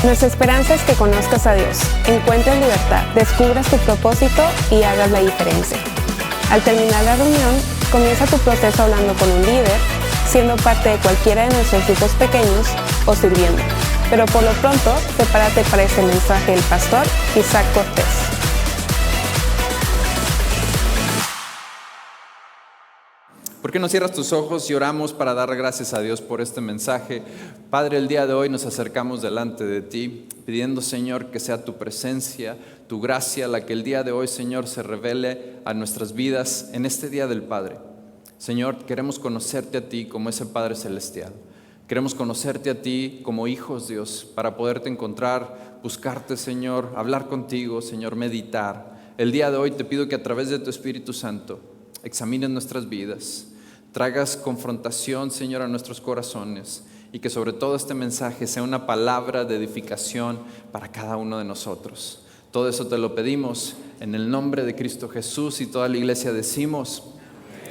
Nuestra esperanza es que conozcas a Dios, encuentres libertad, descubras tu propósito y hagas la diferencia. Al terminar la reunión, comienza tu proceso hablando con un líder, siendo parte de cualquiera de nuestros grupos pequeños o sirviendo. Pero por lo pronto, prepárate para este mensaje del pastor Isaac Cortés. ¿Por qué no cierras tus ojos y oramos para dar gracias a Dios por este mensaje? Padre, el día de hoy nos acercamos delante de ti, pidiendo, Señor, que sea tu presencia, tu gracia, la que el día de hoy, Señor, se revele a nuestras vidas en este Día del Padre. Señor, queremos conocerte a ti como ese Padre Celestial. Queremos conocerte a ti como hijos, Dios, para poderte encontrar, buscarte, Señor, hablar contigo, Señor, meditar. El día de hoy te pido que a través de tu Espíritu Santo examines nuestras vidas, traigas confrontación, Señor, a nuestros corazones y que sobre todo este mensaje sea una palabra de edificación para cada uno de nosotros. Todo eso te lo pedimos en el nombre de Cristo Jesús y toda la iglesia decimos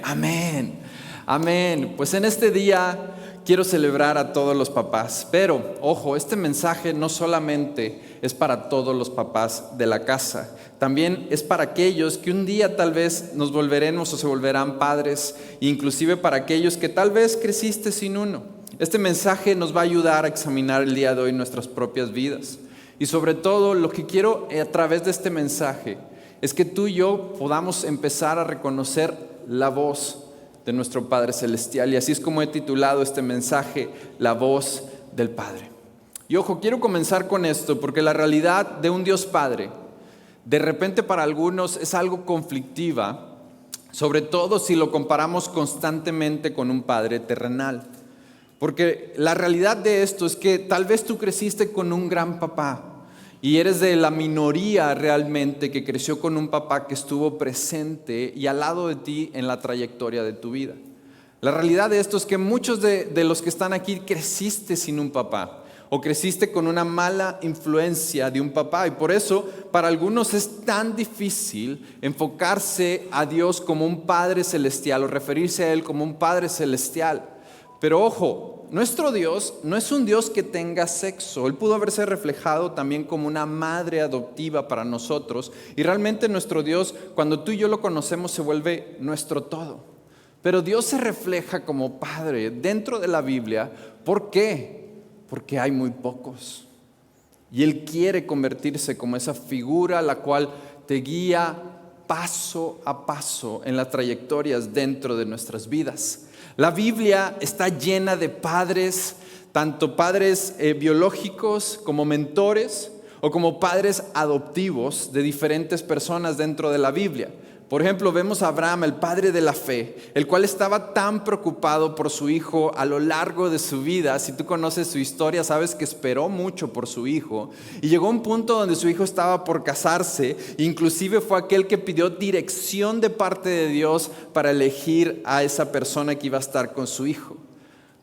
amén, amén. Pues en este día quiero celebrar a todos los papás, pero ojo, este mensaje no solamente es para todos los papás de la casa, también es para aquellos que un día tal vez nos volveremos o se volverán padres, inclusive para aquellos que tal vez creciste sin uno. Este mensaje nos va a ayudar a examinar el día de hoy nuestras propias vidas. Y sobre todo lo que quiero a través de este mensaje es que tú y yo podamos empezar a reconocer la voz de nuestro Padre Celestial. Y así es como he titulado este mensaje, La voz del Padre. Y ojo, quiero comenzar con esto porque la realidad de un Dios Padre, de repente para algunos es algo conflictiva, sobre todo si lo comparamos constantemente con un padre terrenal. Porque la realidad de esto es que tal vez tú creciste con un gran papá y eres de la minoría realmente que creció con un papá que estuvo presente y al lado de ti en la trayectoria de tu vida. La realidad de esto es que muchos de los que están aquí creciste sin un papá o creciste con una mala influencia de un papá y por eso para algunos es tan difícil enfocarse a Dios como un Padre Celestial o referirse a Él como un Padre Celestial. Pero ojo, nuestro Dios no es un Dios que tenga sexo. Él pudo haberse reflejado también como una madre adoptiva para nosotros. Y realmente nuestro Dios, cuando tú y yo lo conocemos, se vuelve nuestro todo. Pero Dios se refleja como Padre dentro de la Biblia. ¿Por qué? Porque hay muy pocos. Y Él quiere convertirse como esa figura la cual te guía paso a paso en las trayectorias dentro de nuestras vidas. La Biblia está llena de padres, tanto padres biológicos como mentores o como padres adoptivos de diferentes personas dentro de la Biblia. Por ejemplo, vemos a Abraham, el padre de la fe, el cual estaba tan preocupado por su hijo a lo largo de su vida. Si tú conoces su historia, sabes que esperó mucho por su hijo y llegó a un punto donde su hijo estaba por casarse. Inclusive fue aquel que pidió dirección de parte de Dios para elegir a esa persona que iba a estar con su hijo.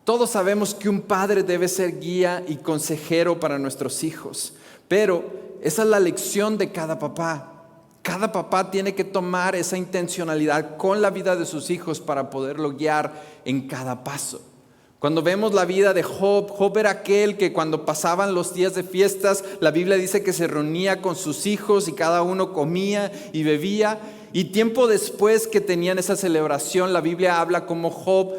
Todos sabemos que un padre debe ser guía y consejero para nuestros hijos, pero esa es la lección de cada papá. Cada papá tiene que tomar esa intencionalidad con la vida de sus hijos para poderlo guiar en cada paso. Cuando vemos la vida de Job, Job era aquel que cuando pasaban los días de fiestas, la Biblia dice que se reunía con sus hijos y cada uno comía y bebía. Y tiempo después que tenían esa celebración, la Biblia habla como Job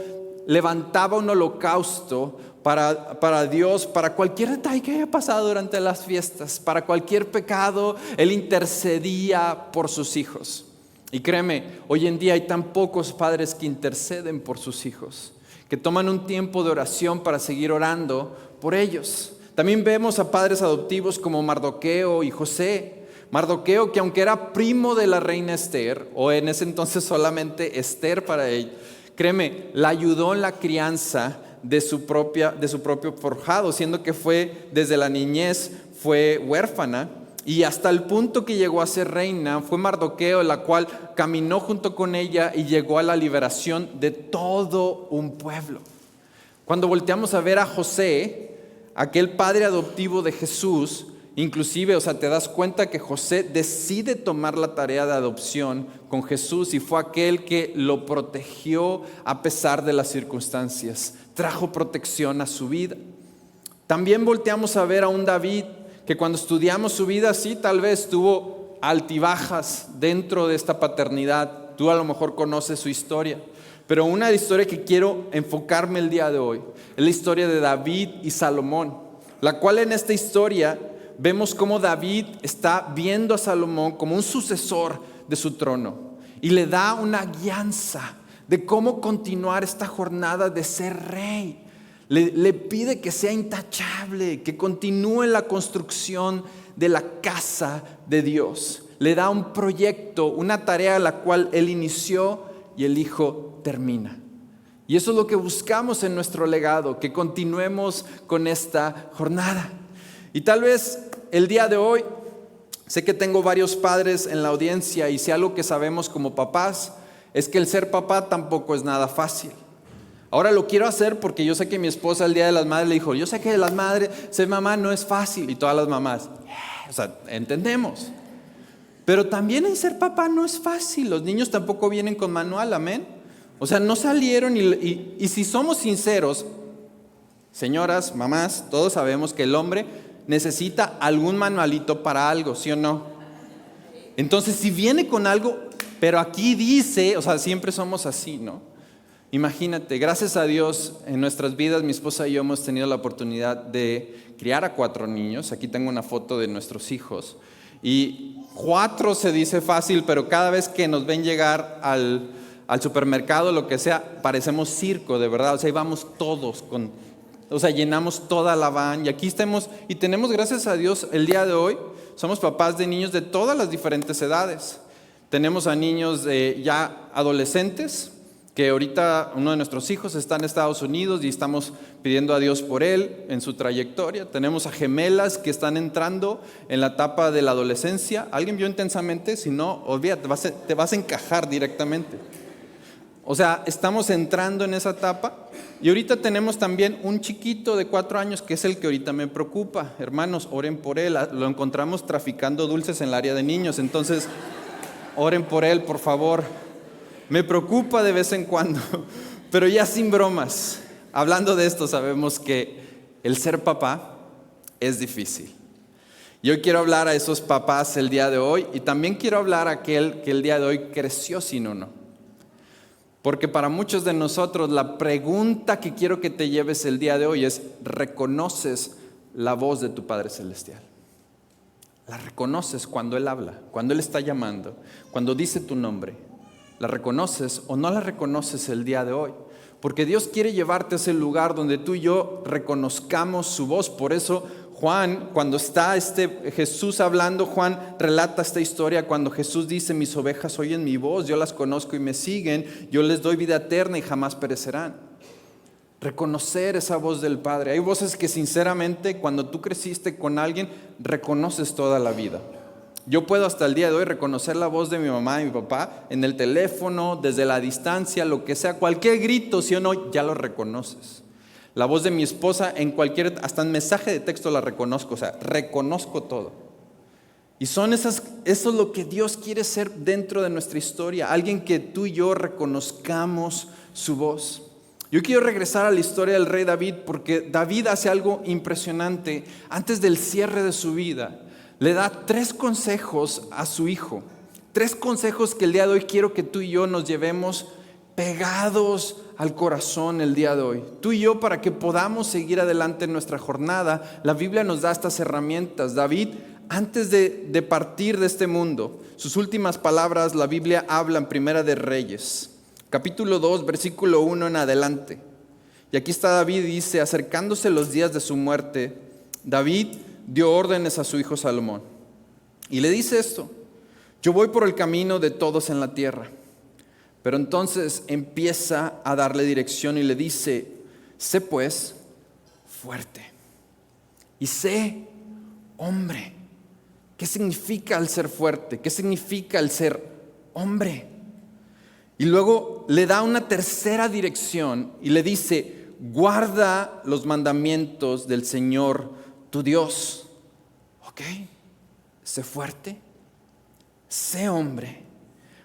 levantaba un holocausto para Dios, para cualquier detalle que haya pasado durante las fiestas, para cualquier pecado, Él intercedía por sus hijos. Y créeme, hoy en día hay tan pocos padres que interceden por sus hijos, que toman un tiempo de oración para seguir orando por ellos. También vemos a padres adoptivos como Mardoqueo y José. Mardoqueo, que aunque era primo de la reina Esther, o en ese entonces solamente Esther para él, créeme, la ayudó en la crianza de su propio forjado, siendo que fue desde la niñez, fue huérfana y hasta el punto que llegó a ser reina. Fue Mardoqueo la cual caminó junto con ella y llegó a la liberación de todo un pueblo. Cuando volteamos a ver a José, aquel padre adoptivo de Jesús, inclusive, te das cuenta que José decide tomar la tarea de adopción con Jesús y fue aquel que lo protegió a pesar de las circunstancias, trajo protección a su vida. También volteamos a ver a un David que cuando estudiamos su vida, sí, tal vez tuvo altibajas dentro de esta paternidad. Tú a lo mejor conoces su historia. Pero una historia que quiero enfocarme el día de hoy es la historia de David y Salomón, la cual en esta historia vemos cómo David está viendo a Salomón como un sucesor de su trono y le da una guianza de cómo continuar esta jornada de ser rey. Le pide que sea intachable, que continúe la construcción de la casa de Dios. Le da un proyecto, una tarea la cual él inició y el hijo termina. Y eso es lo que buscamos en nuestro legado, que continuemos con esta jornada. Y tal vez el día de hoy, sé que tengo varios padres en la audiencia y si algo que sabemos como papás es que el ser papá tampoco es nada fácil. Ahora lo quiero hacer porque yo sé que mi esposa el Día de las Madres le dijo, yo sé que las madres, ser mamá no es fácil. Y todas las mamás, o sea, entendemos. Pero también en ser papá no es fácil. Los niños tampoco vienen con manual, amén. O sea, no salieron y si somos sinceros, señoras, mamás, todos sabemos que el hombre necesita algún manualito para algo, ¿sí o no? Entonces, si viene con algo, pero aquí dice, o sea, siempre somos así, ¿no? Imagínate, gracias a Dios en nuestras vidas, mi esposa y yo hemos tenido la oportunidad de criar a 4 niños. Aquí tengo una foto de nuestros hijos. Y 4 se dice fácil, pero cada vez que nos ven llegar al supermercado, lo que sea, parecemos circo, de verdad. O sea, ahí vamos todos, llenamos toda la van. Y aquí estamos, y tenemos, gracias a Dios, el día de hoy, somos papás de niños de todas las diferentes edades. Tenemos a niños ya adolescentes, que ahorita uno de nuestros hijos está en Estados Unidos y estamos pidiendo a Dios por él en su trayectoria. Tenemos a gemelas que están entrando en la etapa de la adolescencia. ¿Alguien vio Intensamente? Si no, olvídate, te vas a encajar directamente. O sea, estamos entrando en esa etapa. Y ahorita tenemos también un chiquito de 4 años que es el que ahorita me preocupa. Hermanos, oren por él. Lo encontramos traficando dulces en el área de niños. Entonces, oren por él, por favor. Me preocupa de vez en cuando, pero ya sin bromas. Hablando de esto, sabemos que el ser papá es difícil. Yo quiero hablar a esos papás el día de hoy y también quiero hablar a aquel que el día de hoy creció sin uno. Porque para muchos de nosotros la pregunta que quiero que te lleves el día de hoy es, ¿reconoces la voz de tu Padre Celestial? ¿La reconoces cuando Él habla, cuando Él está llamando, cuando dice tu nombre? ¿La reconoces o no la reconoces el día de hoy? Porque Dios quiere llevarte a ese lugar donde tú y yo reconozcamos su voz. Por eso Juan, cuando está Jesús hablando, Juan relata esta historia cuando Jesús dice, mis ovejas oyen mi voz, yo las conozco y me siguen, yo les doy vida eterna y jamás perecerán. Reconocer esa voz del Padre. Hay voces que sinceramente cuando tú creciste con alguien, reconoces toda la vida. Yo puedo hasta el día de hoy reconocer la voz de mi mamá y mi papá en el teléfono, desde la distancia, lo que sea, cualquier grito, sí o no, ya lo reconoces. La voz de mi esposa hasta en mensaje de texto la reconozco, o sea, reconozco todo. Y eso es lo que Dios quiere ser dentro de nuestra historia, alguien que tú y yo reconozcamos su voz. Yo quiero regresar a la historia del rey David porque David hace algo impresionante antes del cierre de su vida. Le da 3 consejos a su hijo. 3 consejos que el día de hoy quiero que tú y yo nos llevemos pegados al corazón el día de hoy. Tú y yo, para que podamos seguir adelante en nuestra jornada, la Biblia nos da estas herramientas. David, antes de partir de este mundo, sus últimas palabras, la Biblia habla en Primera de Reyes, capítulo 2, versículo 1 en adelante. Y aquí está David y dice, acercándose los días de su muerte, David dio órdenes a su hijo Salomón. Y le dice esto, yo voy por el camino de todos en la tierra. Pero entonces empieza a darle dirección y le dice, sé pues fuerte y sé hombre. ¿Qué significa el ser fuerte? ¿Qué significa el ser hombre? Y luego le da una tercera dirección y le dice, guarda los mandamientos del Señor tu Dios. ¿Ok? Sé fuerte, sé hombre,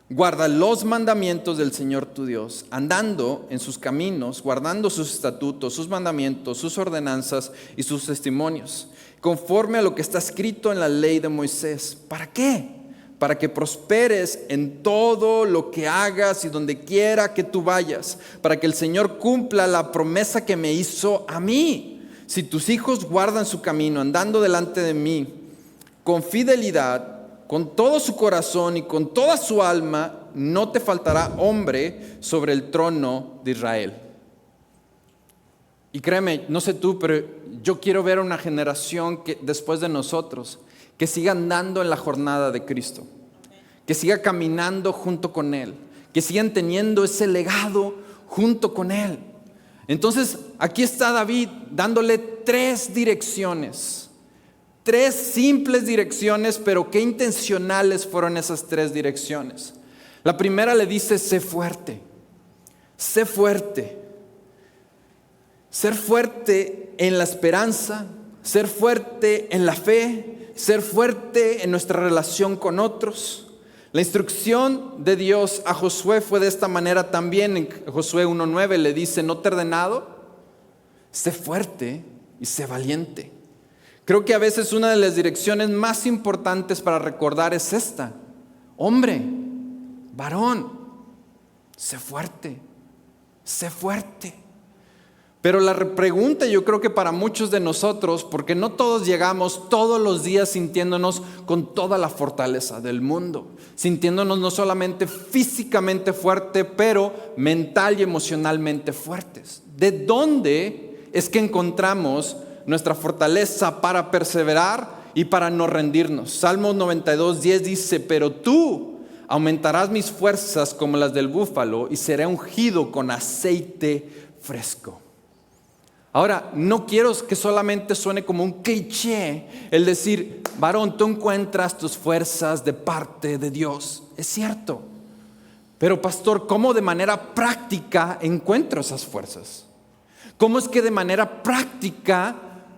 Guarda los mandamientos del Señor tu Dios, andando en sus caminos, guardando sus estatutos, sus mandamientos, sus ordenanzas y sus testimonios, conforme a lo que está escrito en la ley de Moisés. ¿Para qué? Para que prosperes en todo lo que hagas y donde quiera que tú vayas, para que el Señor cumpla la promesa que me hizo a mí. Si tus hijos guardan su camino, andando delante de mí, con fidelidad, con todo su corazón y con toda su alma, no te faltará hombre sobre el trono de Israel. Y créeme, no sé tú, pero yo quiero ver una generación que después de nosotros, que siga andando en la jornada de Cristo, que siga caminando junto con Él, que sigan teniendo ese legado junto con Él. Entonces, aquí está David dándole 3 direcciones. 3 simples direcciones, pero qué intencionales fueron esas 3 direcciones. La primera le dice, sé fuerte. Sé fuerte. Ser fuerte en la esperanza, ser fuerte en la fe, ser fuerte en nuestra relación con otros. La instrucción de Dios a Josué fue de esta manera también. En Josué 1:9 le dice, ¿no te he ordenado? Sé fuerte y sé valiente. Creo que a veces una de las direcciones más importantes para recordar es esta. Hombre, varón, sé fuerte, sé fuerte. Pero la pregunta yo creo que para muchos de nosotros, porque no todos llegamos todos los días sintiéndonos con toda la fortaleza del mundo, sintiéndonos no solamente físicamente fuerte, pero mental y emocionalmente fuertes. ¿De dónde es que encontramos nuestra fortaleza para perseverar y para no rendirnos? Salmos 92:10 dice, pero tú aumentarás mis fuerzas como las del búfalo y seré ungido con aceite fresco. Ahora, no quiero que solamente suene como un cliché el decir, varón, tú encuentras tus fuerzas de parte de Dios. Es cierto. Pero pastor, ¿cómo de manera práctica encuentro esas fuerzas? ¿Cómo es que de manera práctica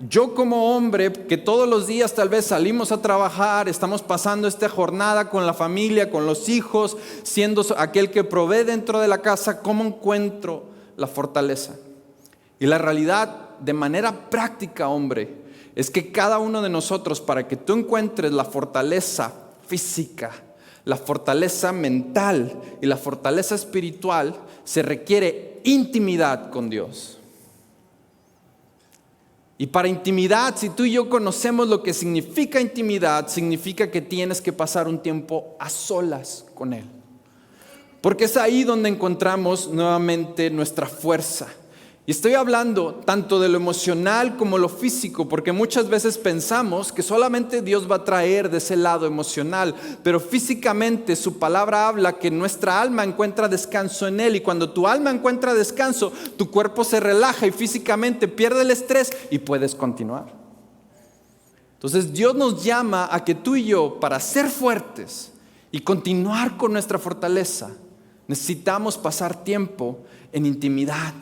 yo como hombre que todos los días tal vez salimos a trabajar, estamos pasando esta jornada con la familia, con los hijos, siendo aquel que provee dentro de la casa, cómo encuentro la fortaleza? Y la realidad de manera práctica, hombre, es que cada uno de nosotros, para que tú encuentres la fortaleza física, la fortaleza mental y la fortaleza espiritual, se requiere intimidad con Dios. Y para intimidad, si tú y yo conocemos lo que significa intimidad, significa que tienes que pasar un tiempo a solas con Él. Porque es ahí donde encontramos nuevamente nuestra fuerza. Y estoy hablando tanto de lo emocional como lo físico, porque muchas veces pensamos que solamente Dios va a traer de ese lado emocional, pero físicamente su palabra habla que nuestra alma encuentra descanso en Él, y cuando tu alma encuentra descanso, tu cuerpo se relaja y físicamente pierde el estrés y puedes continuar. Entonces Dios nos llama a que tú y yo, para ser fuertes y continuar con nuestra fortaleza, necesitamos pasar tiempo en intimidad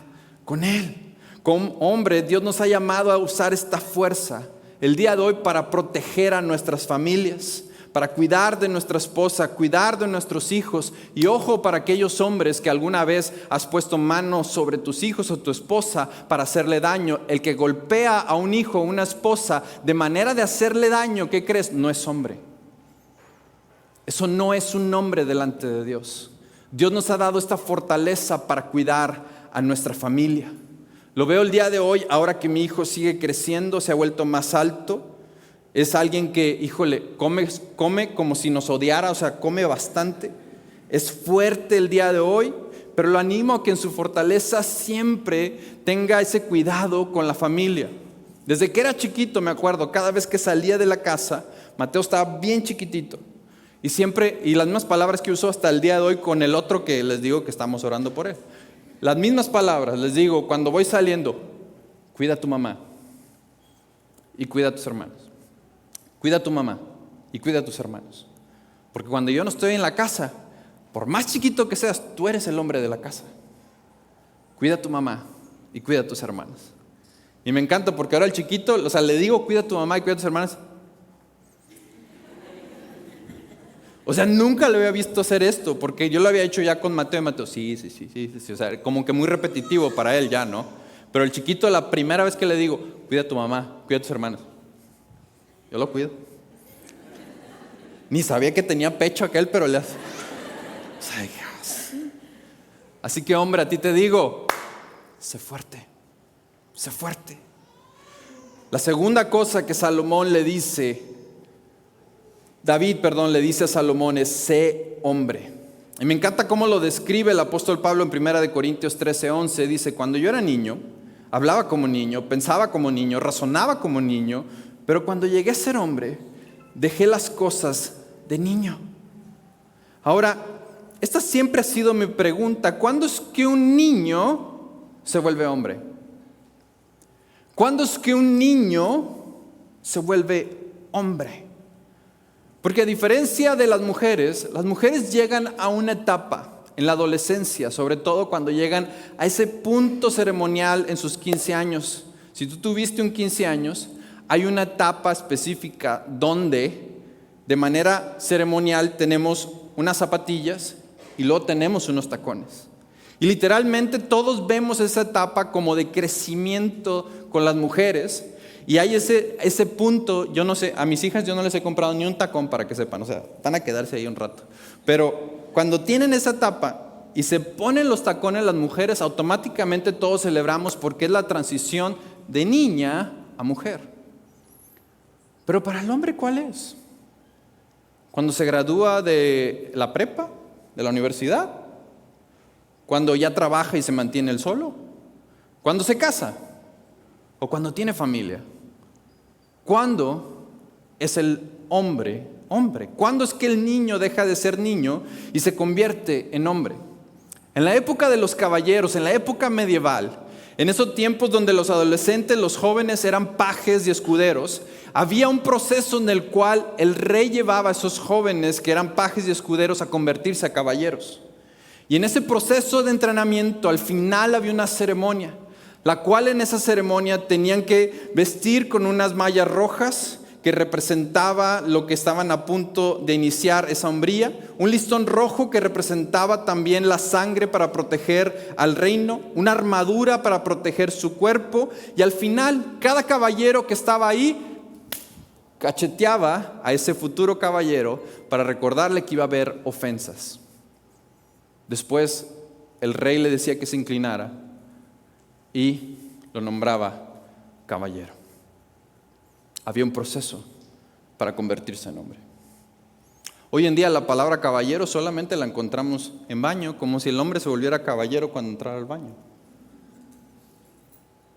con Él. Como hombre, Dios nos ha llamado a usar esta fuerza el día de hoy para proteger a nuestras familias, para cuidar de nuestra esposa, cuidar de nuestros hijos. Y ojo, para aquellos hombres que alguna vez has puesto manos sobre tus hijos o tu esposa para hacerle daño. El que golpea a un hijo o una esposa de manera de hacerle daño, ¿qué crees? No es hombre. Eso no es un hombre delante de Dios. Dios nos ha dado esta fortaleza para cuidar a nuestra familia. Lo veo el día de hoy, ahora que mi hijo sigue creciendo, se ha vuelto más alto. Es alguien que, híjole, come como si nos odiara, o sea, come bastante. Es fuerte el día de hoy, pero lo animo a que en su fortaleza siempre tenga ese cuidado con la familia. Desde que era chiquito, me acuerdo, cada vez que salía de la casa, Mateo estaba bien chiquitito. Y siempre, y las mismas palabras que usó hasta el día de hoy con el otro que les digo que estamos orando por él. Las mismas palabras, les digo, cuando voy saliendo, cuida a tu mamá y cuida a tus hermanos. Cuida a tu mamá y cuida a tus hermanos. Porque cuando yo no estoy en la casa, por más chiquito que seas, tú eres el hombre de la casa. Cuida a tu mamá y cuida a tus hermanos. Y me encanta porque ahora el chiquito, o sea, le digo, cuida a tu mamá y cuida a tus hermanos. O sea, nunca lo había visto hacer esto, porque yo lo había hecho ya con Mateo y Mateo, sí. O sea, como que muy repetitivo para él ya, ¿no? Pero el chiquito, la primera vez que le digo, cuida a tu mamá, cuida a tus hermanos. Yo lo cuido. Ni sabía que tenía pecho aquel, pero le hace. O sea, Dios. Así que, hombre, a ti te digo, sé fuerte. La segunda cosa que David le dice a Salomón es: sé hombre. Y me encanta cómo lo describe el apóstol Pablo en 1 Corintios 13:11. Dice: cuando yo era niño, hablaba como niño, pensaba como niño, razonaba como niño, pero cuando llegué a ser hombre, dejé las cosas de niño. Ahora, esta siempre ha sido mi pregunta: ¿cuándo es que un niño se vuelve hombre? ¿Cuándo es que un niño se vuelve hombre? Porque a diferencia de las mujeres llegan a una etapa en la adolescencia, sobre todo cuando llegan a ese punto ceremonial en sus 15 años. Si tú tuviste un 15 años, hay una etapa específica donde de manera ceremonial tenemos unas zapatillas y luego tenemos unos tacones. Y literalmente todos vemos esa etapa como de crecimiento con las mujeres. Y hay ese punto, yo no sé, a mis hijas yo no les he comprado ni un tacón para que sepan, o sea, van a quedarse ahí un rato. Pero cuando tienen esa etapa y se ponen los tacones las mujeres, automáticamente todos celebramos porque es la transición de niña a mujer. Pero para el hombre, ¿cuál es? Cuando se gradúa de la prepa, de la universidad, cuando ya trabaja y se mantiene él solo, cuando se casa o cuando tiene familia. ¿Cuándo es el hombre hombre? ¿Cuándo es que el niño deja de ser niño y se convierte en hombre? En la época de los caballeros, en la época medieval, en esos tiempos donde los adolescentes, los jóvenes eran pajes y escuderos, había un proceso en el cual el rey llevaba a esos jóvenes que eran pajes y escuderos a convertirse a caballeros. Y en ese proceso de entrenamiento, al final había una ceremonia, la cual en esa ceremonia tenían que vestir con unas mallas rojas que representaba lo que estaban a punto de iniciar esa hombría, un listón rojo que representaba también la sangre para proteger al reino, una armadura para proteger su cuerpo, y al final cada caballero que estaba ahí cacheteaba a ese futuro caballero para recordarle que iba a haber ofensas. Después el rey le decía que se inclinara y lo nombraba caballero. Había un proceso para convertirse en hombre. Hoy en día la palabra caballero solamente la encontramos en baño, como si el hombre se volviera caballero cuando entrara al baño.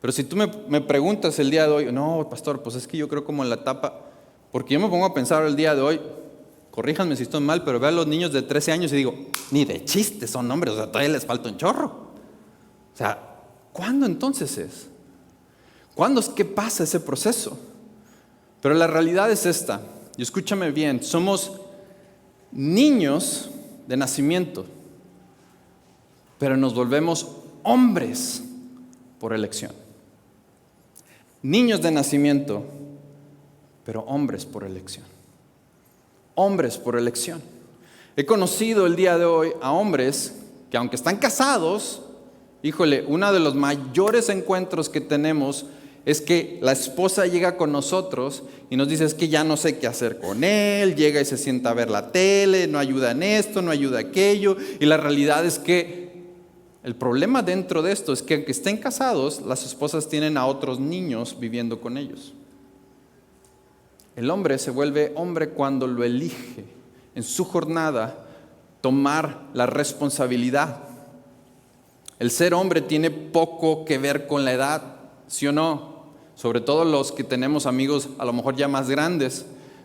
Pero si tú me preguntas el día de hoy, no, pastor, pues es que yo creo como en la etapa, porque yo me pongo a pensar el día de hoy, corríjanme si estoy mal, pero veo a los niños de 13 años y digo, ni de chiste son hombres, o sea, todavía les falta un chorro. O sea, ¿cuándo entonces es? ¿Cuándo es que pasa ese proceso? Pero la realidad es esta, y escúchame bien, somos niños de nacimiento, pero nos volvemos hombres por elección. Niños de nacimiento, pero hombres por elección. Hombres por elección. He conocido el día de hoy a hombres que, aunque están casados, híjole, uno de los mayores encuentros que tenemos es que la esposa llega con nosotros y nos dice: es que ya no sé qué hacer con él, llega y se sienta a ver la tele, no ayuda en esto, no ayuda en aquello, y la realidad es que el problema dentro de esto es que aunque estén casados, las esposas tienen a otros niños viviendo con ellos. El hombre se vuelve hombre cuando lo elige en su jornada tomar la responsabilidad. El ser hombre tiene poco que ver con la edad, ¿sí o no? Sobre todo los que tenemos amigos a lo mejor ya más grandes,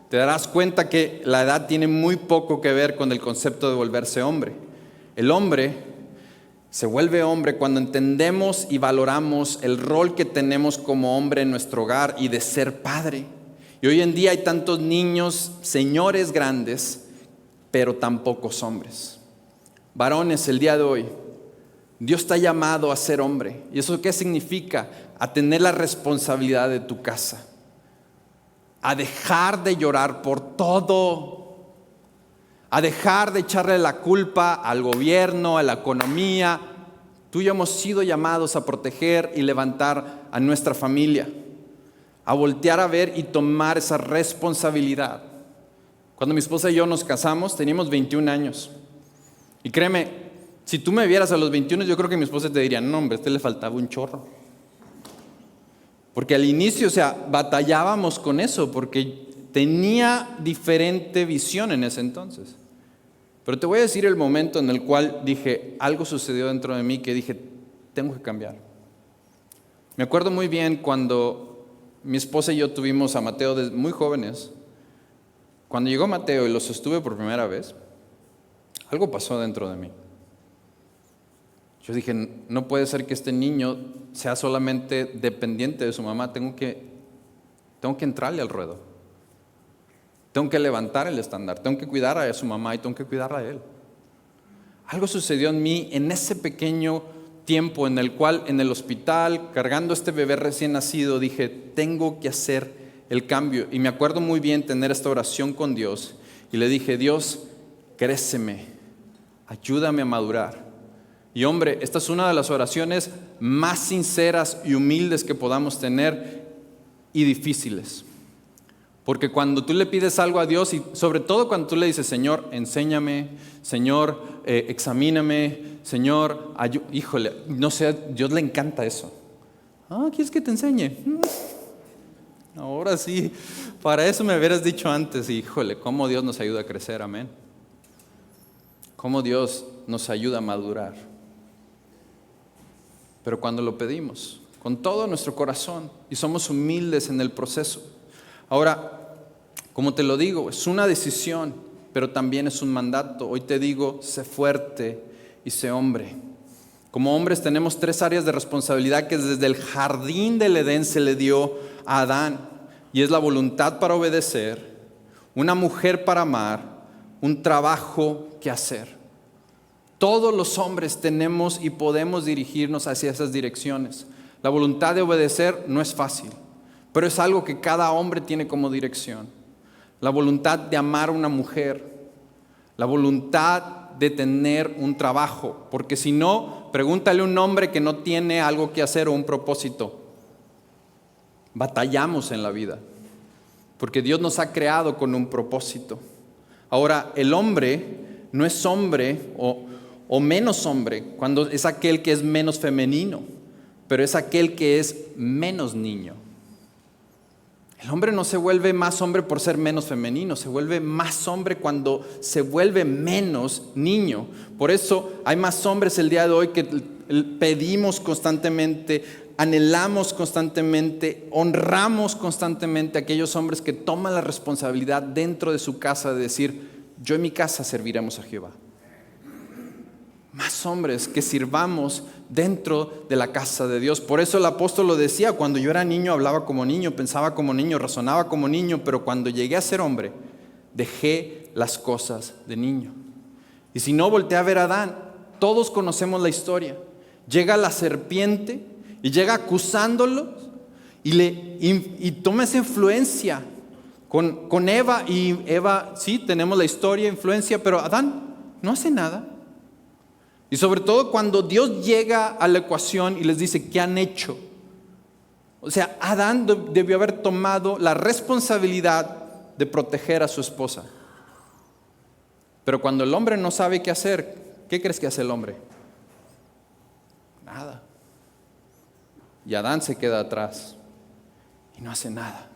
te darás cuenta que la edad tiene muy poco que ver con el concepto de volverse hombre. El hombre se vuelve hombre cuando entendemos y valoramos el rol que tenemos como hombre en nuestro hogar y de ser padre. Y hoy en día hay tantos niños, señores grandes, pero tan pocos hombres. Varones, el día de hoy, Dios te ha llamado a ser hombre. ¿Y eso qué significa? A tener la responsabilidad de tu casa. A dejar de llorar por todo. a dejar de echarle la culpa al gobierno, a la economía. Tú y yo hemos sido llamados a proteger y levantar a nuestra familia, a voltear a ver y tomar esa responsabilidad. Cuando mi esposa y yo nos casamos, teníamos 21 años. Y créeme, si tú me vieras a los 21, yo creo que mi esposa te diría, no hombre, a este le faltaba un chorro. Porque al inicio, batallábamos con eso, porque tenía diferente visión en ese entonces. Pero te voy a decir el momento en el cual dije, algo sucedió dentro de mí que dije, tengo que cambiar. Me acuerdo muy bien cuando mi esposa y yo tuvimos a Mateo desde muy jóvenes. Cuando llegó Mateo y lo sostuve por primera vez, algo pasó dentro de mí. Yo dije, no puede ser que este niño sea solamente dependiente de su mamá, tengo que entrarle al ruedo. Tengo que levantar el estándar, tengo que cuidar a su mamá y tengo que cuidarla a él. Algo sucedió en mí en ese pequeño tiempo en el cual en el hospital, cargando este bebé recién nacido, dije, tengo que hacer el cambio. Y me acuerdo muy bien tener esta oración con Dios y le dije, Dios, créceme, ayúdame a madurar. Y hombre, esta es una de las oraciones más sinceras y humildes que podamos tener y difíciles. Porque cuando tú le pides algo a Dios y sobre todo cuando tú le dices, Señor, enséñame, Señor, examíname, Señor, híjole, no sé, a Dios le encanta eso. ¿Quieres que te enseñe? Ahora sí, para eso me hubieras dicho antes, híjole, cómo Dios nos ayuda a crecer, amén. Cómo Dios nos ayuda a madurar. Pero cuando lo pedimos, con todo nuestro corazón, y somos humildes en el proceso. Ahora, como te lo digo, es una decisión, pero también es un mandato. Hoy te digo, sé fuerte y sé hombre. Como hombres tenemos 3 áreas de responsabilidad que desde el jardín del Edén se le dio a Adán. Y es la voluntad para obedecer, una mujer para amar, un trabajo que hacer. Todos los hombres tenemos y podemos dirigirnos hacia esas direcciones. La voluntad de obedecer no es fácil, pero es algo que cada hombre tiene como dirección. La voluntad de amar a una mujer, la voluntad de tener un trabajo, porque si no, pregúntale a un hombre que no tiene algo que hacer o un propósito. Batallamos en la vida, porque Dios nos ha creado con un propósito. Ahora, el hombre no es hombre o menos hombre cuando es aquel que es menos femenino, pero es aquel que es menos niño. El hombre no se vuelve más hombre por ser menos femenino, se vuelve más hombre cuando se vuelve menos niño. Por eso hay más hombres el día de hoy que pedimos constantemente, anhelamos constantemente, honramos constantemente a aquellos hombres que toman la responsabilidad dentro de su casa de decir, yo en mi casa serviremos a Jehová. Más hombres que sirvamos dentro de la casa de Dios. Por eso el apóstol lo decía, cuando yo era niño hablaba como niño, pensaba como niño, razonaba como niño, pero cuando llegué a ser hombre, dejé las cosas de niño. Y si no, volteé a ver a Adán. Todos conocemos la historia. Llega la serpiente y llega acusándolos y toma esa influencia con Eva. Y Eva, sí, tenemos la historia, influencia, pero Adán no hace nada. Y sobre todo cuando Dios llega a la ecuación y les dice, ¿qué han hecho? O sea, Adán debió haber tomado la responsabilidad de proteger a su esposa. Pero cuando el hombre no sabe qué hacer, ¿qué crees que hace el hombre? Nada. Y Adán se queda atrás y no hace nada.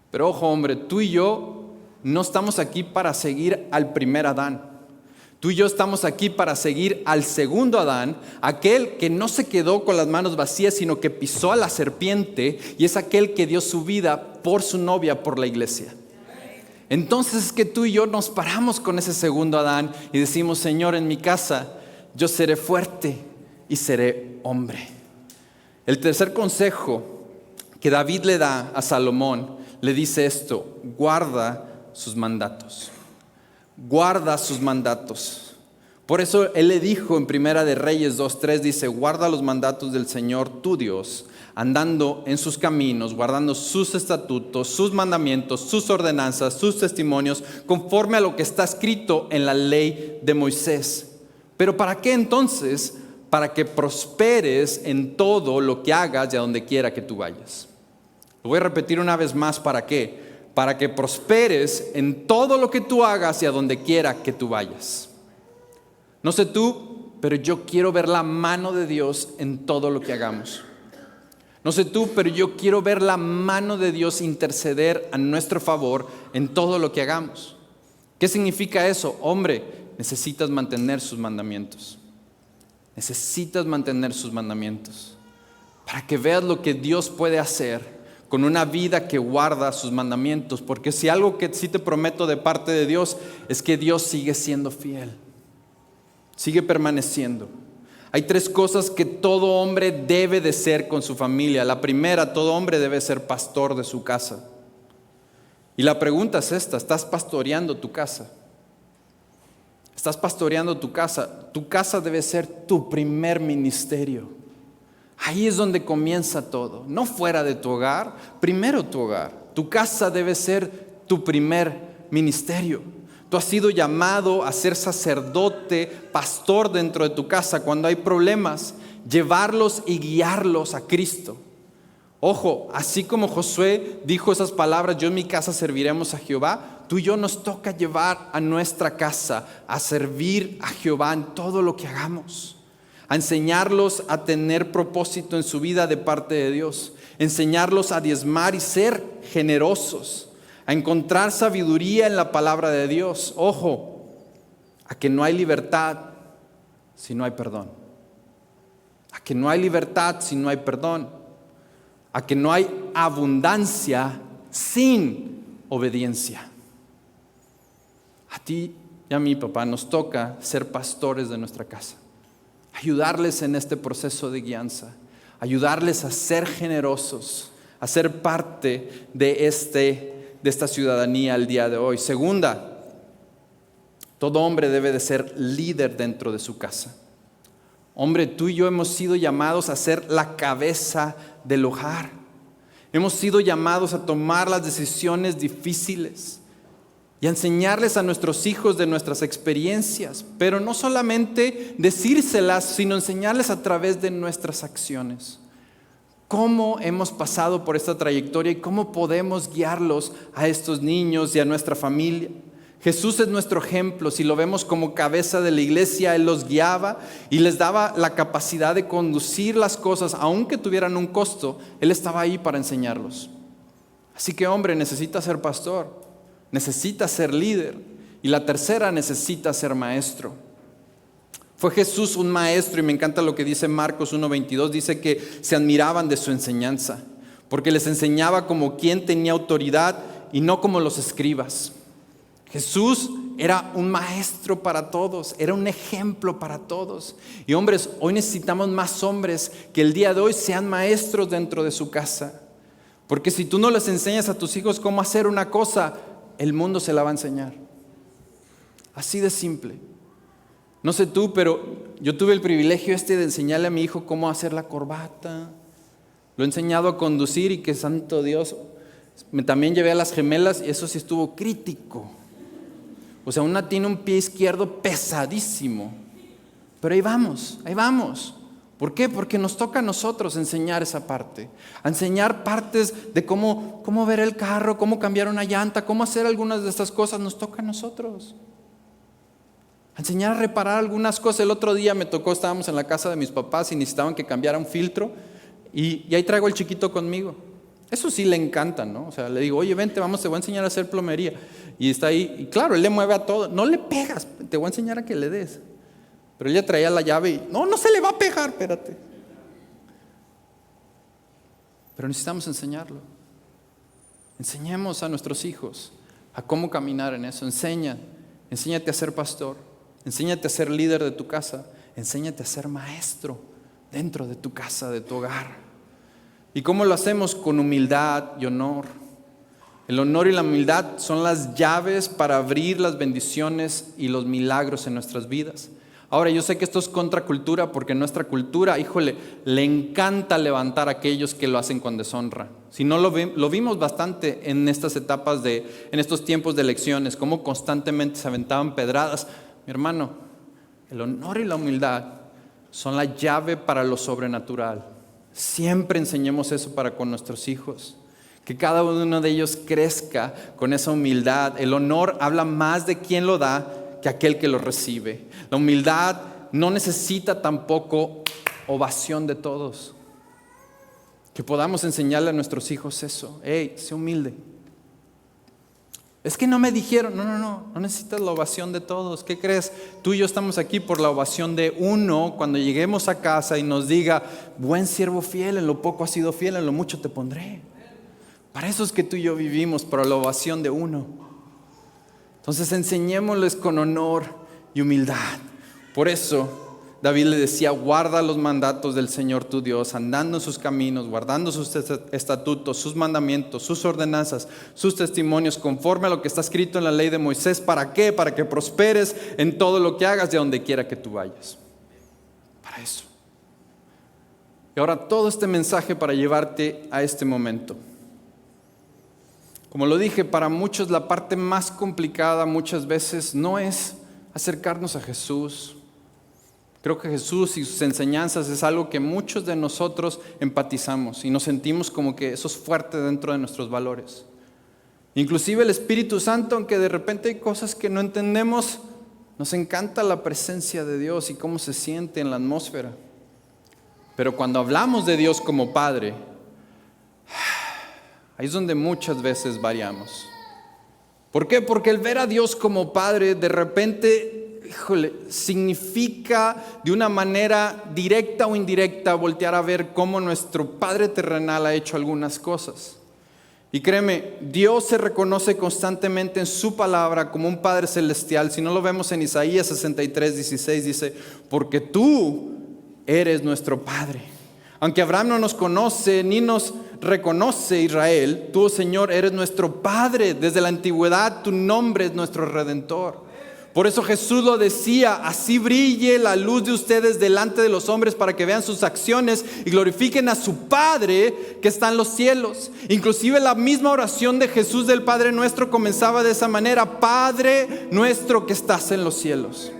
Pero ojo, hombre, tú y yo no estamos aquí para seguir al primer Adán. Tú y yo estamos aquí para seguir al segundo Adán, aquel que no se quedó con las manos vacías, sino que pisó a la serpiente, y es aquel que dio su vida por su novia, por la iglesia. Entonces es que tú y yo nos paramos con ese segundo Adán y decimos, Señor, en mi casa yo seré fuerte y seré hombre. El tercer consejo que David le da a Salomón, le dice esto: guarda sus mandatos. Guarda sus mandatos. Por eso él le dijo en Primera de Reyes 2:3, dice, guarda los mandatos del Señor tu Dios, andando en sus caminos, guardando sus estatutos, sus mandamientos, sus ordenanzas, sus testimonios, conforme a lo que está escrito en la ley de Moisés. ¿Pero para qué entonces? Para que prosperes en todo lo que hagas y a donde quiera que tú vayas. Lo voy a repetir una vez más, ¿para qué? Para que prosperes en todo lo que tú hagas y a donde quiera que tú vayas. No sé tú, pero yo quiero ver la mano de Dios en todo lo que hagamos. No sé tú, pero yo quiero ver la mano de Dios interceder a nuestro favor en todo lo que hagamos. ¿Qué significa eso? Hombre, necesitas mantener sus mandamientos. Necesitas mantener sus mandamientos para que veas lo que Dios puede hacer con una vida que guarda sus mandamientos. Porque si algo que sí te prometo de parte de Dios es que Dios sigue siendo fiel, sigue permaneciendo. Hay 3 cosas que todo hombre debe de ser con su familia. La primera, todo hombre debe ser pastor de su casa. Y la pregunta es esta: ¿estás pastoreando tu casa? ¿Estás pastoreando tu casa? Tu casa debe ser tu primer ministerio. Ahí es donde comienza todo, no fuera de tu hogar, primero tu hogar. Tu casa debe ser tu primer ministerio. Tú has sido llamado a ser sacerdote, pastor dentro de tu casa. Cuando hay problemas, llevarlos y guiarlos a Cristo. Ojo, así como Josué dijo esas palabras, yo en mi casa serviremos a Jehová, tú y yo nos toca llevar a nuestra casa a servir a Jehová en todo lo que hagamos. A enseñarlos a tener propósito en su vida de parte de Dios, enseñarlos a diezmar y ser generosos, a encontrar sabiduría en la palabra de Dios. Ojo, a que no hay libertad si no hay perdón, a que no hay libertad si no hay perdón, a que no hay abundancia sin obediencia. A ti y a mí, papá, nos toca ser pastores de nuestra casa. Ayudarles en este proceso de guianza, ayudarles a ser generosos, a ser parte de esta ciudadanía el día de hoy. Segunda, todo hombre debe de ser líder dentro de su casa. Hombre, tú y yo hemos sido llamados a ser la cabeza del hogar. Hemos sido llamados a tomar las decisiones difíciles y a enseñarles a nuestros hijos de nuestras experiencias, pero no solamente decírselas, sino enseñarles a través de nuestras acciones. ¿Cómo hemos pasado por esta trayectoria y cómo podemos guiarlos a estos niños y a nuestra familia? Jesús es nuestro ejemplo. Si lo vemos como cabeza de la iglesia, Él los guiaba y les daba la capacidad de conducir las cosas, aunque tuvieran un costo. Él estaba ahí para enseñarlos. Así que, hombre, necesita ser pastor. Necesita ser líder. Y la tercera, necesita ser maestro. Fue Jesús un maestro, y me encanta lo que dice Marcos 1:22. Dice que se admiraban de su enseñanza, porque les enseñaba como quien tenía autoridad y no como los escribas. Jesús era un maestro para todos, era un ejemplo para todos. Y hombres, hoy necesitamos más hombres que el día de hoy sean maestros dentro de su casa. Porque si tú no les enseñas a tus hijos cómo hacer una cosa, el mundo se la va a enseñar. Así de simple. No sé tú, pero yo tuve el privilegio de enseñarle a mi hijo cómo hacer la corbata. Lo he enseñado a conducir y que santo Dios. También llevé a las gemelas y eso sí estuvo crítico. O sea, una tiene un pie izquierdo pesadísimo. Pero ahí vamos, ahí vamos. ¿Por qué? Porque nos toca a nosotros enseñar esa parte. A enseñar partes de cómo ver el carro, cómo cambiar una llanta, cómo hacer algunas de estas cosas. Nos toca a nosotros. A enseñar a reparar algunas cosas. El otro día me tocó, estábamos en la casa de mis papás y necesitaban que cambiara un filtro. Y ahí traigo al chiquito conmigo. Eso sí le encanta, ¿no? O sea, le digo, oye, vente, vamos, te voy a enseñar a hacer plomería. Y está ahí, y claro, él le mueve a todo. No le pegas, te voy a enseñar a que le des. Pero ella traía la llave y, no se le va a pegar, espérate. Pero necesitamos enseñarlo. Enseñemos a nuestros hijos a cómo caminar en eso. Enséñate a ser pastor. Enséñate a ser líder de tu casa. Enséñate a ser maestro dentro de tu casa, de tu hogar. ¿Y cómo lo hacemos? Con humildad y honor. El honor y la humildad son las llaves para abrir las bendiciones y los milagros en nuestras vidas. Ahora, yo sé que esto es contracultura porque nuestra cultura, híjole, le encanta levantar a aquellos que lo hacen con deshonra. Si no lo vimos bastante en estas etapas en estos tiempos de elecciones, cómo constantemente se aventaban pedradas. Mi hermano, el honor y la humildad son la llave para lo sobrenatural. Siempre enseñemos eso para con nuestros hijos. Que cada uno de ellos crezca con esa humildad. El honor habla más de quien lo da que aquel que lo recibe. La humildad no necesita tampoco ovación de todos. Que podamos enseñarle a nuestros hijos eso. Hey, sé humilde. Es que no me dijeron. No necesitas la ovación de todos. ¿Qué crees? Tú y yo estamos aquí por la ovación de uno. Cuando lleguemos a casa y nos diga, buen siervo fiel, en lo poco has sido fiel, en lo mucho te pondré. Para eso es que tú y yo vivimos, por la ovación de uno. Entonces enseñémosles con honor y humildad. Por eso David le decía, guarda los mandatos del Señor tu Dios, andando en sus caminos, guardando sus estatutos, sus mandamientos, sus ordenanzas, sus testimonios, conforme a lo que está escrito en la ley de Moisés. ¿Para qué? Para que prosperes en todo lo que hagas de donde quiera que tú vayas. Para eso. Y ahora todo este mensaje para llevarte a este momento. Como lo dije, para muchos la parte más complicada muchas veces no es acercarnos a Jesús. Creo que Jesús y sus enseñanzas es algo que muchos de nosotros empatizamos y nos sentimos como que eso es fuerte dentro de nuestros valores. Inclusive el Espíritu Santo, aunque de repente hay cosas que no entendemos, nos encanta la presencia de Dios y cómo se siente en la atmósfera. Pero cuando hablamos de Dios como Padre, ahí es donde muchas veces variamos. ¿Por qué? Porque el ver a Dios como Padre de repente, significa de una manera directa o indirecta voltear a ver cómo nuestro Padre terrenal ha hecho algunas cosas. Y créeme, Dios se reconoce constantemente en su palabra como un Padre celestial. Si no lo vemos en Isaías 63:16, dice, porque tú eres nuestro Padre. Aunque Abraham no nos conoce ni nos reconoce Israel, tú, Señor, eres nuestro Padre. Desde la antigüedad tu nombre es nuestro Redentor. Por eso Jesús lo decía, así brille la luz de ustedes delante de los hombres para que vean sus acciones y glorifiquen a su Padre que está en los cielos. Inclusive la misma oración de Jesús del Padre Nuestro comenzaba de esa manera, Padre nuestro que estás en los cielos.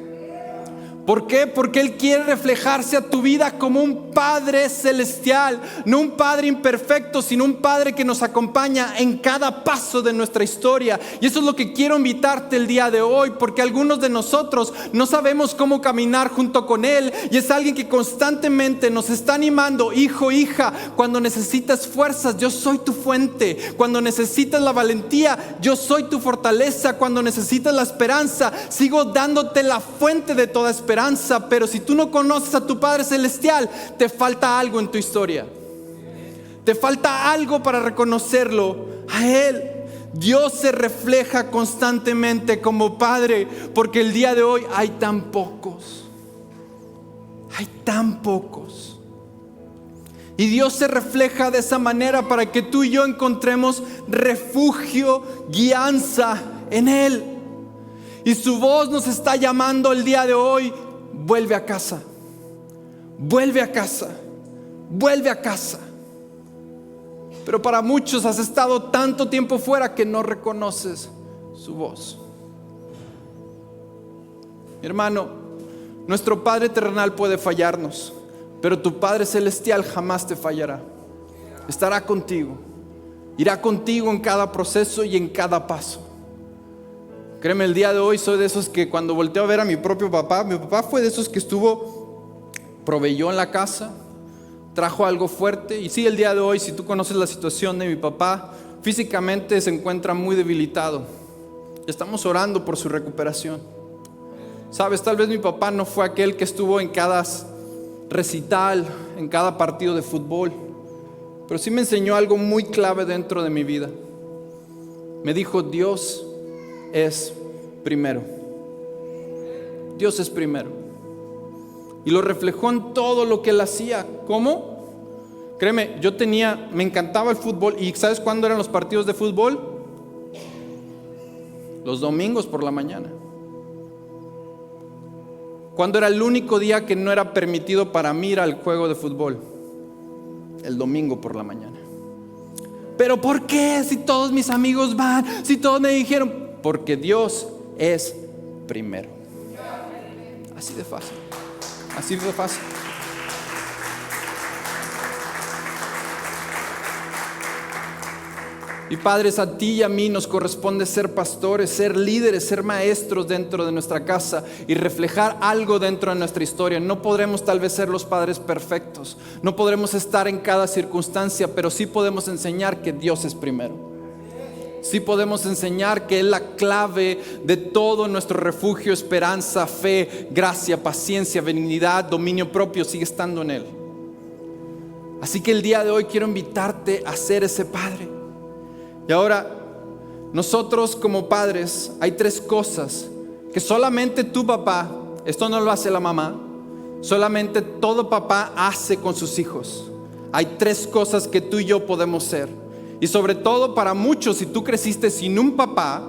¿Por qué? Porque Él quiere reflejarse a tu vida como un Padre celestial, no un Padre imperfecto, sino un Padre que nos acompaña en cada paso de nuestra historia. Y eso es lo que quiero invitarte el día de hoy, porque algunos de nosotros no sabemos cómo caminar junto con Él, y es alguien que constantemente nos está animando, hijo, hija, cuando necesitas fuerzas, yo soy tu fuente. Cuando necesitas la valentía, yo soy tu fortaleza. Cuando necesitas la esperanza, sigo dándote la fuente de toda esperanza. Pero si tú no conoces a tu Padre Celestial, te falta algo en tu historia. Te falta algo para reconocerlo a Él. Dios se refleja constantemente como Padre, porque el día de hoy hay tan pocos. Hay tan pocos. Y Dios se refleja de esa manera para que tú y yo encontremos refugio, guianza en Él. Y su voz nos está llamando el día de hoy, vuelve a casa, vuelve a casa, vuelve a casa. Pero para muchos has estado tanto tiempo fuera que no reconoces su voz. Mi hermano, nuestro Padre terrenal puede fallarnos, pero tu Padre celestial jamás te fallará. Estará contigo, irá contigo en cada proceso y en cada paso. Créeme, el día de hoy soy de esos que cuando volteo a ver a mi propio papá, mi papá fue de esos que proveyó en la casa, trajo algo fuerte. Y sí, el día de hoy, si tú conoces la situación de mi papá, físicamente se encuentra muy debilitado. Estamos orando por su recuperación. Sabes, tal vez mi papá no fue aquel que estuvo en cada recital, en cada partido de fútbol, pero sí me enseñó algo muy clave dentro de mi vida. Me dijo, Dios es primero. Dios es primero. Y lo reflejó en todo lo que Él hacía. ¿Cómo? Créeme, me encantaba el fútbol. ¿Y sabes cuándo eran los partidos de fútbol? Los domingos por la mañana. ¿Cuándo era el único día que no era permitido para mí ir al juego de fútbol? El domingo por la mañana. ¿Pero por qué? Si todos mis amigos van, si todos me dijeron. Porque Dios es primero. Así de fácil. Así de fácil. Y padres, a ti y a mí nos corresponde ser pastores, ser líderes, ser maestros dentro de nuestra casa y reflejar algo dentro de nuestra historia. No podremos tal vez ser los padres perfectos, no podremos estar en cada circunstancia, pero sí podemos enseñar que Dios es primero. Sí podemos enseñar que es la clave de todo nuestro refugio, esperanza, fe, gracia, paciencia, benignidad, dominio propio, sigue estando en Él. Así que el día de hoy quiero invitarte a ser ese padre. Y ahora, nosotros como padres, hay 3 cosas que solamente tu papá, esto no lo hace la mamá, solamente todo papá hace con sus hijos. Hay 3 cosas que tú y yo podemos ser. Y sobre todo para muchos, si tú creciste sin un papá,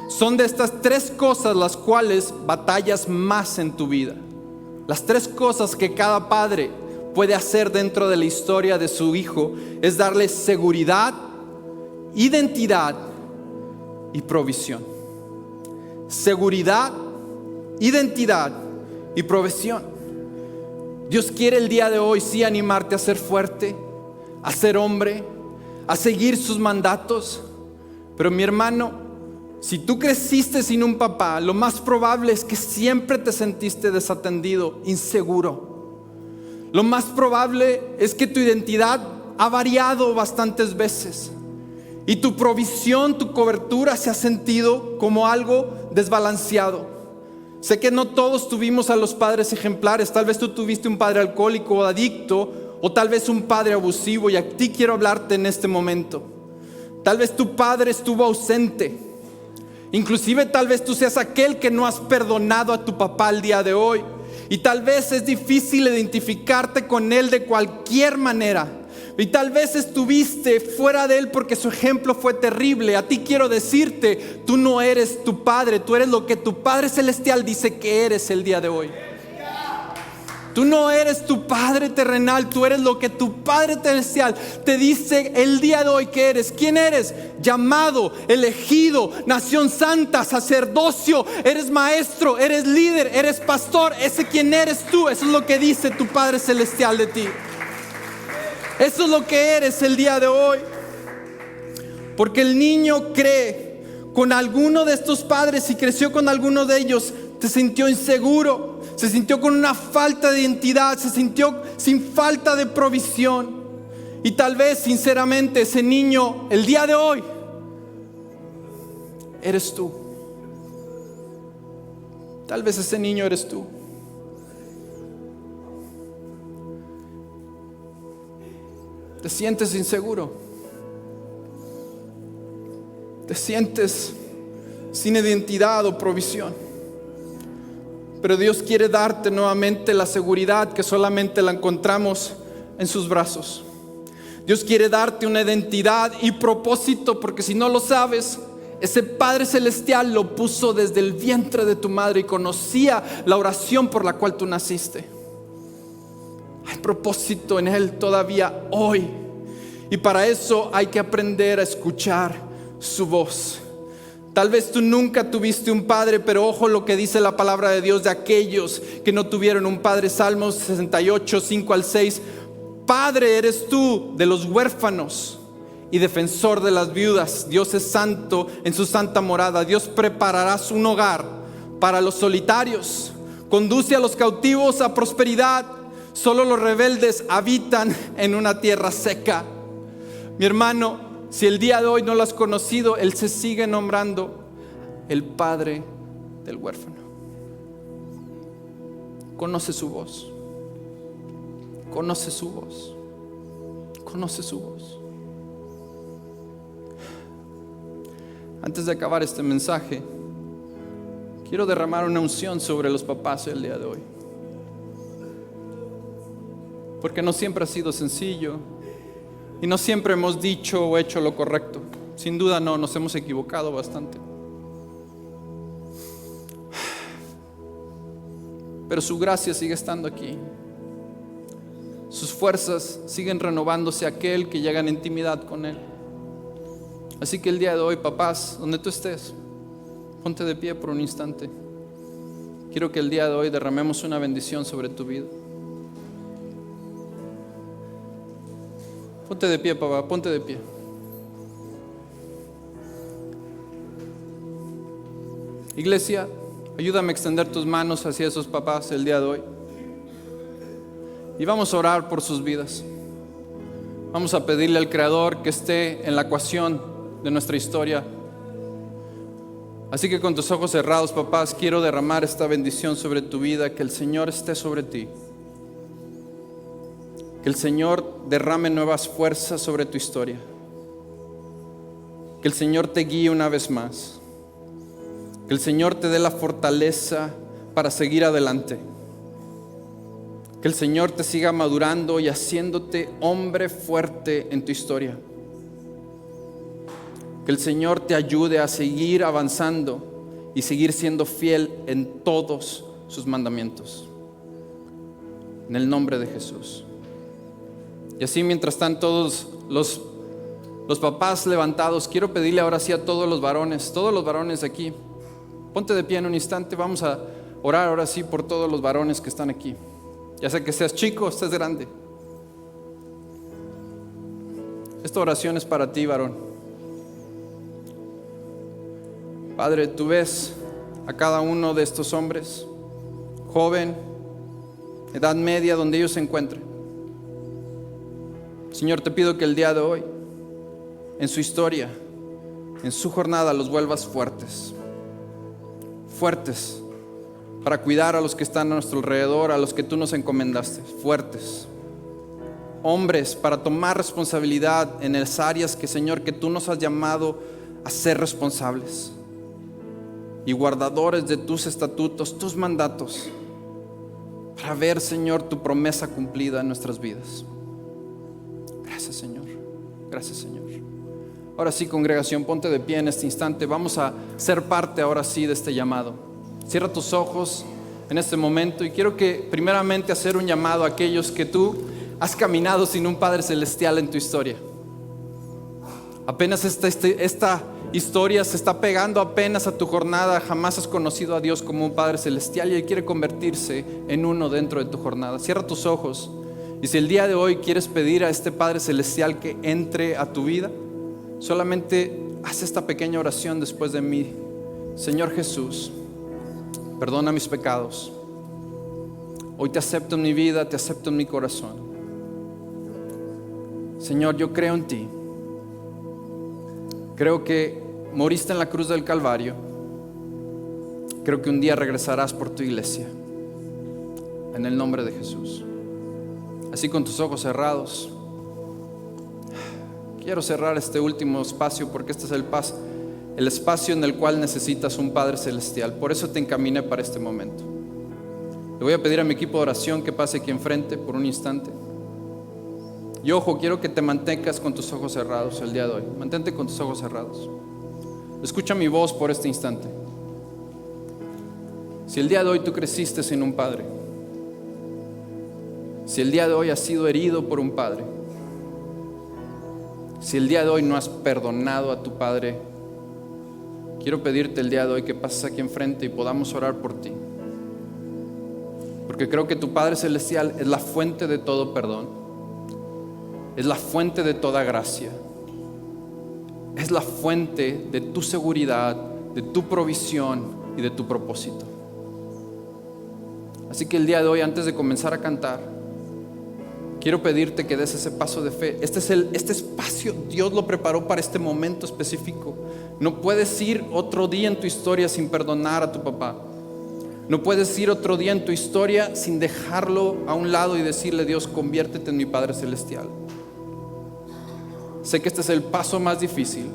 son de estas 3 cosas las cuales batallas más en tu vida. Las 3 cosas que cada padre puede hacer dentro de la historia de su hijo es darle seguridad, identidad y provisión. Seguridad, identidad y provisión. Dios quiere el día de hoy sí animarte a ser fuerte, a ser hombre, a seguir sus mandatos. Pero mi hermano, si tú creciste sin un papá, lo más probable es que siempre te sentiste desatendido, inseguro. Lo más probable es que tu identidad ha variado bastantes veces. Y tu provisión, tu cobertura se ha sentido como algo desbalanceado. Sé que no todos tuvimos a los padres ejemplares. Tal vez tú tuviste un padre alcohólico o adicto, o tal vez un padre abusivo. Y a ti quiero hablarte en este momento. Tal vez tu padre estuvo ausente. Inclusive tal vez tú seas aquel que no has perdonado a tu papá el día de hoy. Y tal vez es difícil identificarte con él de cualquier manera. Y tal vez estuviste fuera de él porque su ejemplo fue terrible. A ti quiero decirte, tú no eres tu padre, tú eres lo que tu Padre Celestial dice que eres el día de hoy. Tú no eres tu padre terrenal, tú eres lo que tu Padre Celestial te dice el día de hoy que eres. ¿Quién eres? Llamado, elegido, nación santa, sacerdocio, eres maestro, eres líder, eres pastor. Ese quién eres tú, eso es lo que dice tu Padre Celestial de ti. Eso es lo que eres el día de hoy. Porque el niño cree con alguno de estos padres y creció con alguno de ellos, se sintió inseguro, se sintió con una falta de identidad, se sintió sin falta de provisión. Y tal vez sinceramente ese niño el día de hoy eres tú. Tal vez ese niño eres tú. Te sientes inseguro. Te sientes sin identidad o provisión. Pero Dios quiere darte nuevamente la seguridad que solamente la encontramos en sus brazos. Dios quiere darte una identidad y propósito, porque si no lo sabes, ese Padre Celestial lo puso desde el vientre de tu madre y conocía la oración por la cual tú naciste. Hay propósito en Él todavía hoy. Y para eso hay que aprender a escuchar su voz. Tal vez tú nunca tuviste un padre, pero ojo lo que dice la palabra de Dios de aquellos que no tuvieron un padre. Salmos 68, 5 al 6. Padre eres tú de los huérfanos y defensor de las viudas. Dios es santo en su santa morada. Dios preparará un hogar para los solitarios. Conduce a los cautivos a prosperidad. Solo los rebeldes habitan en una tierra seca. Mi hermano, si el día de hoy no lo has conocido, Él se sigue nombrando el Padre del huérfano. Conoce su voz. Conoce su voz. Conoce su voz. Antes de acabar este mensaje, quiero derramar una unción sobre los papás el día de hoy. Porque no siempre ha sido sencillo y no siempre hemos dicho o hecho lo correcto. Sin duda no, nos hemos equivocado bastante. pero su gracia sigue estando aquí. Sus fuerzas siguen renovándose a aquel que llega en intimidad con Él. Así que el día de hoy, papás, donde tú estés, ponte de pie por un instante. Quiero que el día de hoy derramemos una bendición sobre tu vida. Ponte de pie, papá, ponte de pie. Iglesia, ayúdame a extender tus manos hacia esos papás el día de hoy. Y vamos a orar por sus vidas. Vamos a pedirle al Creador que esté en la ecuación de nuestra historia. Así que con tus ojos cerrados, papás, quiero derramar esta bendición sobre tu vida, que el Señor esté sobre ti. Que el Señor derrame nuevas fuerzas sobre tu historia. Que el Señor te guíe una vez más. Que el Señor te dé la fortaleza para seguir adelante. Que el Señor te siga madurando y haciéndote hombre fuerte en tu historia. Que el Señor te ayude a seguir avanzando y seguir siendo fiel en todos sus mandamientos. En el nombre de Jesús. Y así, mientras están todos los papás levantados, quiero pedirle ahora sí a todos los varones aquí. Ponte de pie en un instante, vamos a orar ahora sí por todos los varones que están aquí. Ya sea que seas chico o estés grande. Esta oración es para ti, varón. Padre, tú ves a cada uno de estos hombres, joven, edad media, donde ellos se encuentren. Señor, te pido que el día de hoy, en su historia, en su jornada, los vuelvas fuertes. Fuertes para cuidar a los que están a nuestro alrededor, a los que tú nos encomendaste. Fuertes. Hombres para tomar responsabilidad en las áreas que, Señor, que tú nos has llamado a ser responsables. Y guardadores de tus estatutos, tus mandatos, para ver, Señor, tu promesa cumplida en nuestras vidas. Gracias, Señor. Gracias, Señor. Ahora sí, congregación, ponte de pie en este instante. Vamos a ser parte ahora sí de este llamado. Cierra tus ojos en este momento y quiero que primeramente hacer un llamado a aquellos que tú has caminado sin un Padre Celestial en tu historia. Apenas esta historia se está pegando apenas a tu jornada. Jamás has conocido a Dios como un Padre Celestial y Él quiere convertirse en uno dentro de tu jornada. Cierra tus ojos y si el día de hoy quieres pedir a este Padre Celestial que entre a tu vida, solamente haz esta pequeña oración después de mí. Señor Jesús, perdona mis pecados. Hoy te acepto en mi vida, te acepto en mi corazón. Señor, yo creo en ti. Creo que moriste en la cruz del Calvario. Creo que un día regresarás por tu iglesia. En el nombre de Jesús. Así con tus ojos cerrados. Quiero cerrar este último espacio porque este es el espacio en el cual necesitas un Padre Celestial. Por eso te encaminé para este momento. Le voy a pedir a mi equipo de oración que pase aquí enfrente por un instante. Y ojo, quiero que te mantengas con tus ojos cerrados el día de hoy. Mantente con tus ojos cerrados. Escucha mi voz por este instante. Si el día de hoy tú creciste sin un padre, si el día de hoy has sido herido por un padre, si el día de hoy no has perdonado a tu padre, quiero pedirte el día de hoy que pases aquí enfrente y podamos orar por ti. Porque creo que tu Padre Celestial es la fuente de todo perdón. Es la fuente de toda gracia. Es la fuente de tu seguridad, de tu provisión y de tu propósito. Así que el día de hoy, antes de comenzar a cantar, quiero pedirte que des ese paso de fe. Este espacio Dios lo preparó para este momento específico. No puedes ir otro día en tu historia sin perdonar a tu papá. No puedes ir otro día en tu historia sin dejarlo a un lado y decirle: Dios, conviértete en mi Padre Celestial. Sé que este es el paso más difícil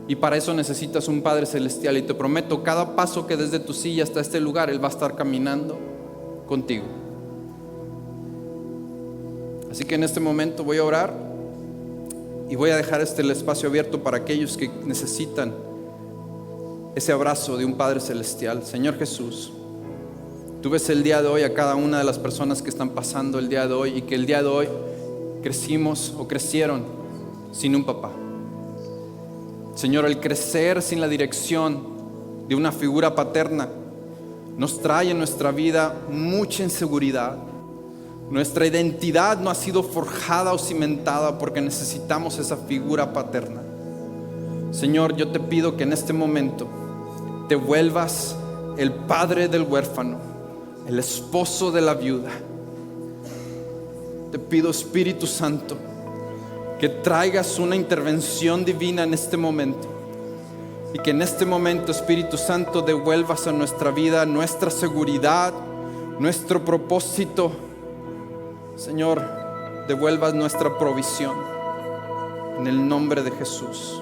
y para eso necesitas un Padre Celestial, y te prometo, cada paso que desde tu silla hasta este lugar, Él va a estar caminando contigo. Así que en este momento voy a orar y voy a dejar el espacio abierto para aquellos que necesitan ese abrazo de un Padre Celestial. Señor Jesús, Tú ves el día de hoy a cada una de las personas que están pasando el día de hoy y que el día de hoy crecimos o crecieron sin un papá. Señor, el crecer sin la dirección de una figura paterna nos trae en nuestra vida mucha inseguridad. Nuestra identidad no ha sido forjada o cimentada porque necesitamos esa figura paterna. Señor, yo te pido que en este momento te vuelvas el padre del huérfano, el esposo de la viuda. Te pido, Espíritu Santo, que traigas una intervención divina en este momento y que en este momento, Espíritu Santo, devuelvas a nuestra vida nuestra seguridad, nuestro propósito. Señor, devuelvas nuestra provisión en el nombre de Jesús,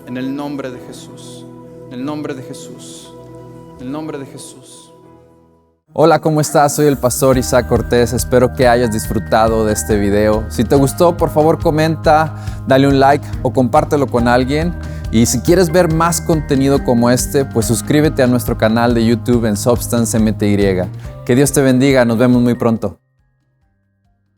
en el nombre de Jesús, en el nombre de Jesús, en el nombre de Jesús. Hola, ¿cómo estás? Soy el pastor Isaac Cortés. Espero que hayas disfrutado de este video. Si te gustó, por favor comenta, dale un like o compártelo con alguien. Y si quieres ver más contenido como este, pues suscríbete a nuestro canal de YouTube en Substance MTY. Que Dios te bendiga, nos vemos muy pronto.